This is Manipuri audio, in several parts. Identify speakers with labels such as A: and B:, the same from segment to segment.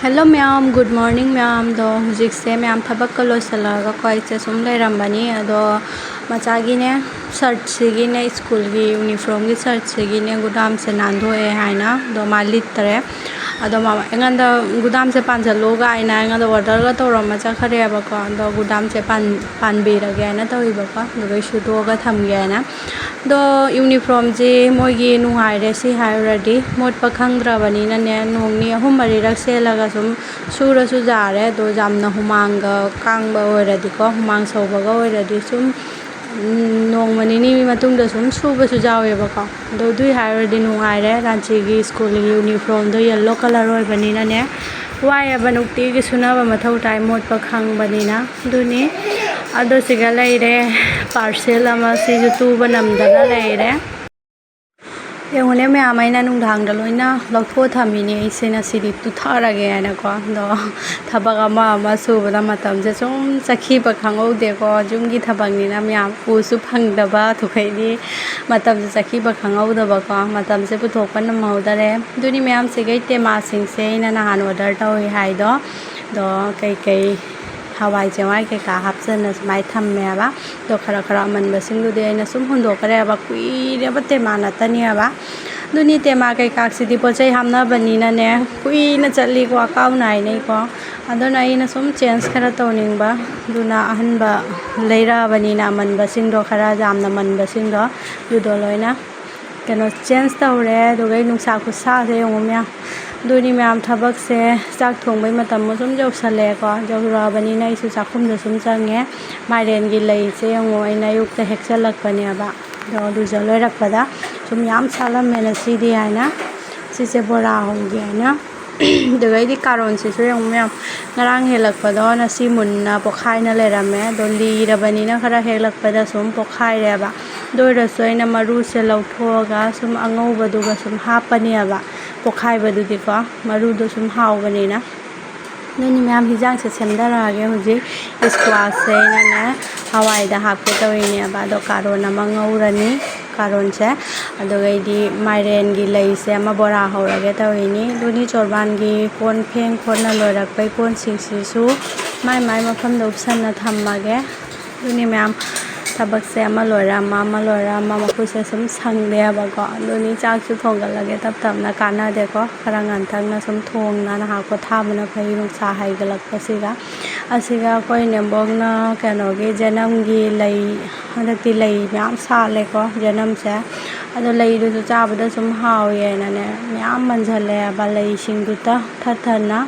A: Hello ma'am, good morning ma'am. Do hujik se ma'am thabak ka loisalaga ko aise sum leirambani ado machagine shirt sigine school gi uniform gi shirt sigine gudam se nandhoe haina do malittare ado mama enganda gudam se panjalo ga aina enganda order ga tauramme chakhare ba ko do gudam se panbirage aina tawiba ko do shudo ga thamge aina do uniform je moigi nuhaire si hairadi mot pa khangdrabani na ne nongni ahum mari rak selaga sum sura su jare do jamna humanga kangba oiradi ko humang soba ga oiradi sum nong mani ni matung da sum suba su jawe ba ko do dui hairadi nuhaire ranchi gi school gi uniform do yellow color oi bani na ne waya banukti gi sunaba mathau tai mot pa khangbani na duni ado siga leire parcel ama si tu banamdana leire yengone me amaina nungdang da loina lokho thamini isena sidi tu tharage ana ko do thabaga ma subada matam je sum sakhi ba khangau de ko jumgi thabangni na myam pu su phangdaba thukaini matam je sakhi ba khangau da ba ko matam se puthok pan maudare duni myam sigai tema sing se ina na han order tawi hai do kai hawai chawai ke ka hapsen na mai thamme ba do khara man basing du de na sum hundo kare ba kui re ba te mana tania ba duni te ma kai ka sidi pochai hamna bani na ne kui na chali ko akaw nai nei ko adona ina sum change khara toning ba duna ahan ba leira bani na man basing do khara jam na man basing do du do loina keno change tawre do gai nungsa khu sa se yongomya duni myam thabak se chak thongbai matam mo sum jok sale ko jok bani na isu chakhum da sum change mairen gi lei se ngo aina yuk ta heksalak pani aba do jaloi rakpada sum yam salam mena sidi aina si se bora hongi aina do gai di karon se so yong myam ngarang helak pado na si mun na pokhai na lerame do li ra bani na khara helak pada sum pokhai re ba do ra soi na maru se lauthoga sum angau badu ga sum hapani aba pokhai badu di ko maru do sum haw bani na nani myam hijang se semdara ge huji squash se na na hawai da hap ke tawini aba do karon ama ngaurani karon se adogai di mairen gi lei se ama bora hawrage tawini duni chorban gi kon pheng khon na lorak pai kon sing si su mai mafam do option na thammage duni myam thabak se ama loira ma mapu se sum sangde ba ko duni chak su thongalage tap na kana de ko kharangan thang na sum thong na ha ko thamna phai nu sa hai galak asiga koi ne bong na kano gi janam gi lei hadati lei myam sa le ko janam se ado lei du cha ba sum haw ye na ne myam man jale ba lei sing du ta thathana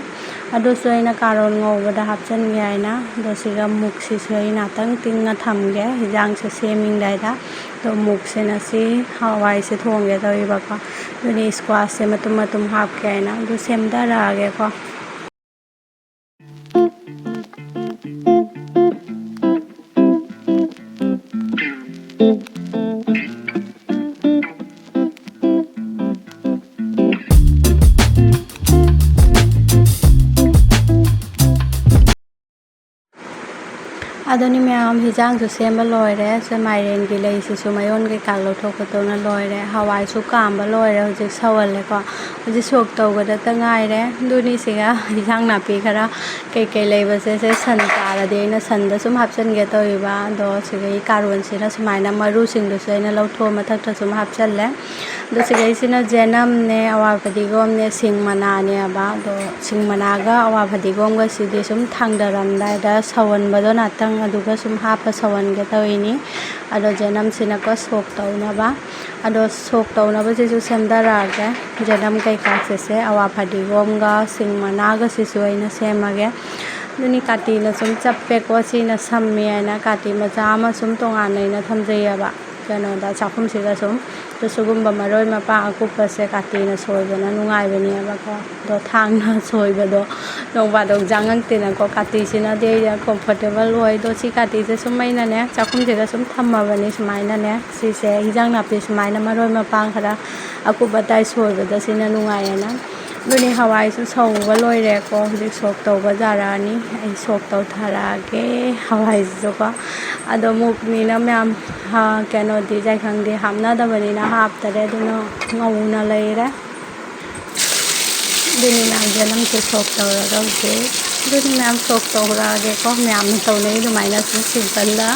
A: ado soina karon ngo bada hapchan ngai na do siga muk si soina tang ting na thamge hijang se seming dai da do muk se na si hawai se thongge doi ba ko duni squash se matum hap ke na do sem da ra ge ko adoni myam hijang su semba loire se mairen gi lei si su mayon ge kal lo thok to na loire hawai su kam ba loire hojik sawal le ko hoji sok taw ga da tangai re duni siga hijang na pi khara kai lei ba se san ta de na san da sum hapchan ge to ba do sigai karon se na smai na maru sing do se na lo tho ma thak ta sum hapchan le do sigai sina janam ne awa padigom ne sing mana ne ba do sing mana ga awa padigom ga si de sum thang daram dai da sawan ba do na tang aduga sum hapa sawan ge tawini ado janam sina ko sok tawna ba ado sok tawna ba je semdara ge janam kai ka se awa padigom ga sing mana ga si soina semage duni kati na sum chappe ko si na samme na kati ma jama sum tonga nei na thamjaya ba kano da chakhum siga sum to sugum ba maroi ma pa akupa se kati na soiba na nungai bani ba ko do thang na soiba do nong ba do jangang te na ko kati sina de ya comfortable hoi do si kati se sum mai na ne chakhum siga sum thamma bani smai na ne si se hijang na pi smai na maroi ma pa khara akupa tai soiba da sina nungai na duni hawai su sau ba loire ko hujik sok taw ba jarani ai sok taw thara ge hawai su ko ado muk ni na myam ha kano di jai khang di hamna da bani na hap tare du no ngau na leire ꯑꯗꯨꯅꯤ ꯃꯌꯥꯝ ꯖꯅꯝꯁꯦ ꯁꯣꯛ ꯇꯧꯔꯒ ꯍꯧꯖꯤꯛ ꯑꯗꯨꯅꯤ ꯃꯌꯥꯝ ꯁꯣꯛ ꯇꯧꯔꯛꯑꯒꯦꯀꯣ ꯃꯌꯥꯝꯅ ꯇꯧꯅꯩ ꯑꯗꯨꯃꯥꯏꯅ ꯁꯨꯝ ꯁꯤꯝꯄꯜꯗ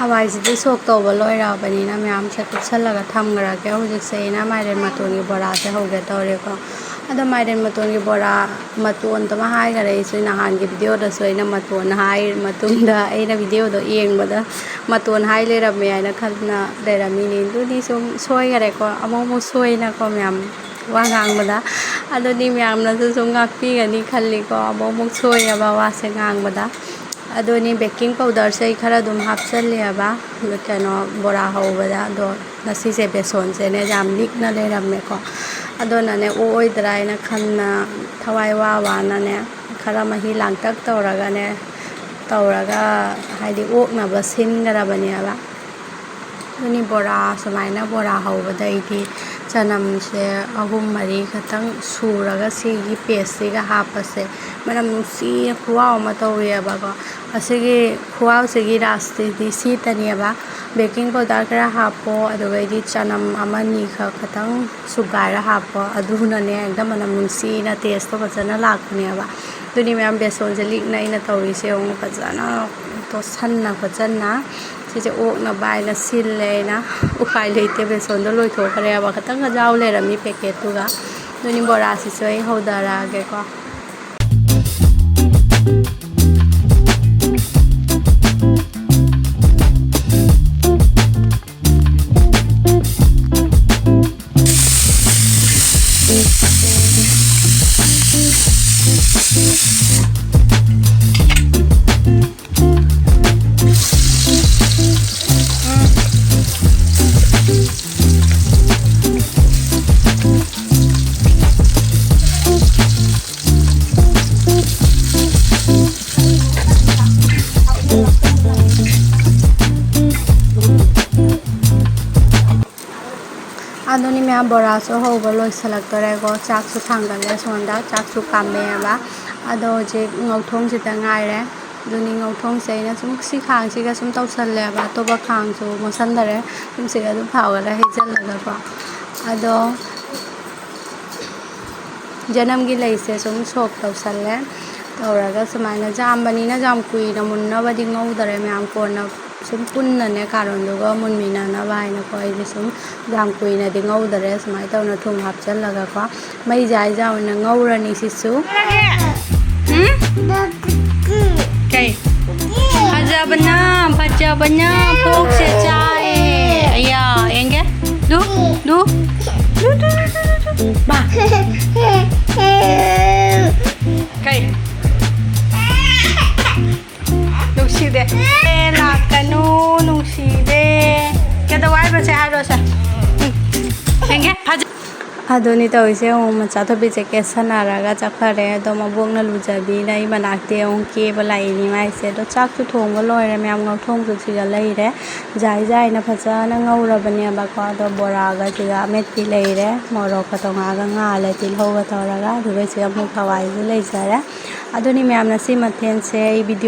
A: ꯍꯋꯥꯏꯁꯤꯗꯤ ꯁꯣꯛ ꯇꯧꯕ ꯂꯣꯏꯔꯛꯑꯕꯅꯤꯅ ꯃꯌꯥꯝꯁꯦ ꯀꯨꯞꯁꯜꯂꯒ ꯊꯝꯈ꯭ꯔꯒꯦ ꯍꯧꯖꯤꯛꯁꯦ ꯑꯩꯅ ꯃꯥꯏꯔꯦꯟ ꯃꯇꯣꯟꯒꯤ ꯕꯣꯔꯥꯁꯦ ꯍꯧꯒꯦ ꯇꯧꯔꯦꯀꯣ ꯑꯗꯣ ꯃꯥꯏꯔꯦꯟ ꯃꯇꯣꯟꯒꯤ ꯕꯣꯔꯥ ꯃꯇꯣꯟꯗꯨꯃ ꯍꯥꯏꯈꯔꯦ ꯑꯩꯁꯨ ꯅꯍꯥꯟꯒꯤ ꯚꯤꯗꯤꯑꯣꯗꯁꯨ ꯑꯩꯅ ꯃꯇꯣꯟ ꯍꯥꯏ ꯃꯇꯨꯡꯗ ꯑꯩꯅ ꯚꯤꯗꯤꯑꯣꯗꯣ ꯌꯦꯡꯕꯗ ꯃꯇꯣꯟ ꯍꯥꯏ ꯂꯩꯔꯝꯃꯦ ꯍꯥꯏꯅ ꯈꯟꯅ ꯂꯩꯔꯝꯃꯤꯅꯤ ꯑꯗꯨꯗꯤ ꯁꯨꯝ ꯁꯣꯏꯈꯔꯦꯀꯣ ꯑꯃꯨꯛ ꯁꯣꯏꯅꯀꯣ ꯃꯌꯥꯝ ꯋꯥ ꯉꯥꯡꯕꯗ ꯑꯗꯨꯗꯤ ꯃꯌꯥꯝꯅꯁꯨ ꯁꯨꯝ ꯉꯥꯛꯄꯤꯒꯅꯤ ꯈꯜꯂꯤꯀꯣ ꯑꯃꯨꯛ ꯁꯣꯏꯑꯕ ꯋꯥꯁꯦ ꯉꯥꯡꯕꯗ ꯑꯗꯨꯅꯤ ꯕꯦꯀꯤꯡ ꯄꯥꯎꯗꯔꯁꯦ ꯑꯩ ꯈꯔ ꯑꯗꯨꯝ ꯍꯥꯞꯆꯜꯂꯦꯕ ꯀꯩꯅꯣ ꯕꯣꯔꯥ ꯍꯧꯕꯗ ꯑꯗꯣ ꯉꯁꯤꯁꯦ ꯕꯦꯁꯣꯟꯁꯦꯅꯦ ꯌꯥꯝ ꯂꯤꯛꯅ ꯂꯩꯔꯝꯃꯦꯀꯣ ꯑꯗꯨꯅꯅꯦ ꯑꯣꯏꯗ꯭ꯔꯥ ꯍꯥꯏꯅ ꯈꯟꯅ ꯊꯋꯥꯏ ꯋꯥꯅꯅꯦ ꯈꯔ ꯃꯍꯤ ꯂꯥꯡꯇꯛ ꯇꯧꯔꯒꯅꯦ ꯇꯧꯔꯒ ꯍꯥꯏꯗꯤ ꯑꯣꯛꯅꯕ ꯁꯤꯟꯒꯗꯕꯅꯦꯕ ꯑꯗꯨꯅꯤ ꯕꯣꯔꯥ ꯁꯨꯃꯥꯏꯅ ꯕꯣꯔꯥ ꯍꯧꯕꯗ ꯑꯩꯗꯤ ꯆꯅꯝꯁꯦ 3-4 ꯈꯛꯇꯪ ꯁꯨꯔꯒ ꯁꯤꯒꯤ ꯄꯦꯁꯁꯤꯒ ꯍꯥꯞꯄꯁꯦ ꯃꯅꯝ ꯅꯨꯡꯁꯤꯅ ꯈꯨꯍꯥꯎ ꯑꯃ ꯇꯧꯋꯦꯕꯀꯣ ꯑꯁꯤꯒꯤ ꯈꯨꯍꯥꯎꯁꯤꯒꯤ ꯔꯥꯁꯇꯗꯤ ꯁꯤꯇꯅꯦꯕ ꯕꯦꯀꯤꯡ ꯄꯥꯎꯗꯔ ꯈꯔ ꯍꯥꯞꯄꯣ ꯑꯗꯨꯒꯩꯗꯤ ꯆꯅꯝ 1-2 ꯈꯛꯇꯪ ꯁꯨꯒꯥꯏꯔ ꯍꯥꯞꯄꯣ ꯑꯗꯨꯅꯅꯦ ꯍꯦꯛꯇ ꯃꯅꯝ ꯅꯨꯡꯁꯤꯅ ꯇꯦꯁꯇꯣ ꯐꯖꯅ ꯂꯥꯛꯄꯅꯦꯕ ꯑꯗꯨꯅꯤ ꯃꯌꯥꯝ ꯕꯦꯁꯣꯟꯁꯦ ꯂꯤꯛꯅ ꯑꯩꯅ ꯇꯧꯔꯤꯁꯦ ꯑꯃꯨꯛ ꯐꯖꯅ ꯇꯣꯠꯁꯟꯅ ꯈꯣꯠꯆꯟꯅ ꯁꯤꯁꯦ ꯑꯣꯛꯅꯕ ꯍꯥꯏꯅ ꯁꯤꯜꯂꯦ ꯑꯩꯅ ꯎꯄꯥꯏ ꯂꯩꯇꯦ ꯕꯦꯁꯣꯟꯗꯣ ꯂꯣꯏꯊꯣꯛꯈ꯭ꯔꯦꯕ ꯈꯇꯪ ꯌꯥꯎ ꯂꯩꯔꯝꯃꯤ ꯄꯦꯀꯦꯠꯇꯨꯒ ꯑꯗꯨꯅꯤ ꯕꯣꯔꯥꯁꯤꯁꯨ ꯑꯩ ꯍꯧꯊꯔꯛꯑꯒꯦꯀꯣ ꯑꯗꯨꯅꯤ ꯃꯌꯥꯝ ꯕꯣꯔꯥꯁꯨ ꯍꯧꯕ ꯂꯣꯏꯁꯤꯜꯂꯛꯇꯣꯔꯦꯀꯣ ꯆꯥꯛꯁꯨ ꯊꯥꯡꯒꯠꯂꯦ ꯁꯣꯝꯗ ꯆꯥꯛꯁꯨ ꯀꯥꯝꯃꯦꯕ ꯑꯗꯣ ꯍꯧꯖꯤꯛ ꯉꯧꯊꯣꯡꯁꯤꯗ ꯉꯥꯏꯔꯦ ꯑꯗꯨꯅꯤ ꯉꯧꯊꯣꯡꯁꯦ ꯑꯩꯅ ꯁꯨꯝ ꯁꯤ ꯈꯥꯡꯁꯤꯒ ꯁꯨꯝ ꯇꯧꯁꯜꯂꯦꯕ ꯑꯇꯣꯞꯄ ꯈꯥꯡꯁꯨ ꯃꯣꯠꯁꯟꯗꯔꯦ ꯁꯨꯝ ꯁꯤꯒ ꯑꯗꯨꯝ ꯊꯥꯎꯒꯔ ꯍꯩꯖꯤꯜꯂꯒꯀꯣ ꯑꯗꯣ ꯖꯅꯝꯒꯤ ꯂꯩꯁꯦ ꯁꯨꯝ ꯁꯣꯛ ꯇꯧꯁꯜꯂꯦ ꯇꯧꯔꯒ ꯁꯨꯃꯥꯏꯅ ꯖꯥꯝꯕꯅꯤꯅ ꯌꯥꯝ ꯀꯨꯏꯅ ꯃꯨꯟꯅꯕꯗꯤ ꯉꯧꯗꯔꯦ ꯃꯌꯥꯝ ꯀꯣꯟꯅ ꯁꯨꯝ ꯄꯨꯟꯅꯅꯦ ꯀꯥꯔꯣꯟꯗꯨꯒ ꯃꯨꯟꯃꯤꯟꯅꯅꯕ ꯍꯥꯏꯅꯀꯣ ꯑꯩꯗꯤ ꯁꯨꯝ ꯌꯥꯝ ꯀꯨꯏꯅꯗꯤ ꯉꯧꯗꯔꯦ ꯁꯨꯃꯥꯏꯅ ꯇꯧꯅ ꯊꯨꯝ ꯍꯥꯞꯆꯜꯂꯒꯀꯣ ꯃꯩ ꯖꯥꯏ ꯑꯣꯏꯅ ꯉꯧꯔꯅꯤ ꯁꯤꯁꯨ ꯀꯩ ꯐꯖꯕꯅ ꯄꯣꯛꯁꯦ ꯆꯥꯛꯑꯦ ꯑꯌꯥ ꯌꯦꯡꯒꯦ ꯗꯨ ꯕꯥ ꯀꯩ ꯅꯨꯡꯁꯤꯗꯦ ꯂꯥꯛꯀꯅꯨ ꯅꯨꯡꯁꯤꯗꯦ ꯀꯩꯗꯧ ꯍꯥꯏꯕꯁꯦ ꯍꯥꯏꯔꯣꯁꯦ ꯌꯦꯡꯒꯦ ꯑꯗꯨꯅꯤ ꯇꯧꯔꯤꯁꯦ ꯑꯃꯨꯛ ꯃꯆꯥꯊꯣꯏꯕꯤꯁꯦ ꯀꯦꯁꯟꯅꯔꯒ ꯆꯠꯈꯔꯦ ꯑꯗꯣ ꯃꯕꯣꯛꯅ ꯂꯨꯖꯕꯤꯅ ꯑꯩ ꯃꯅꯥꯛꯇ ꯑꯃꯨꯛ ꯀꯦꯕ ꯂꯥꯛꯏꯅꯤ ꯃꯥꯏꯁꯦ ꯑꯗꯣ ꯆꯥꯛꯁꯨ ꯊꯣꯡꯕ ꯂꯣꯏꯔꯦ ꯃꯌꯥꯝ ꯉꯧꯊꯣꯡꯁꯨ ꯁꯤꯒ ꯂꯩꯔꯦ ꯖꯥꯏꯅ ꯐꯖꯅ ꯉꯧꯔꯕꯅꯦꯕꯀꯣ ꯑꯗꯣ ꯕꯣꯔꯥꯒ ꯁꯤꯒ ꯑꯃꯦꯠꯄꯤ ꯂꯩꯔꯦ ꯃꯣꯔꯣꯛꯀ ꯇꯣꯉꯥꯟꯒ ꯉꯥꯜꯂꯦ ꯇꯤꯜꯍꯧꯒ ꯇꯧꯔꯒ ꯑꯗꯨꯒ ꯁꯤꯒ ꯑꯃꯨꯛ ꯍꯋꯥꯏꯁꯨ ꯂꯩꯖꯔꯦ ꯑꯗꯨꯅꯤ ꯃꯌꯥꯝꯅ ꯁꯤ ꯃꯊꯦꯜꯁꯦ ꯑꯩ ꯚꯤꯗꯤꯑꯣ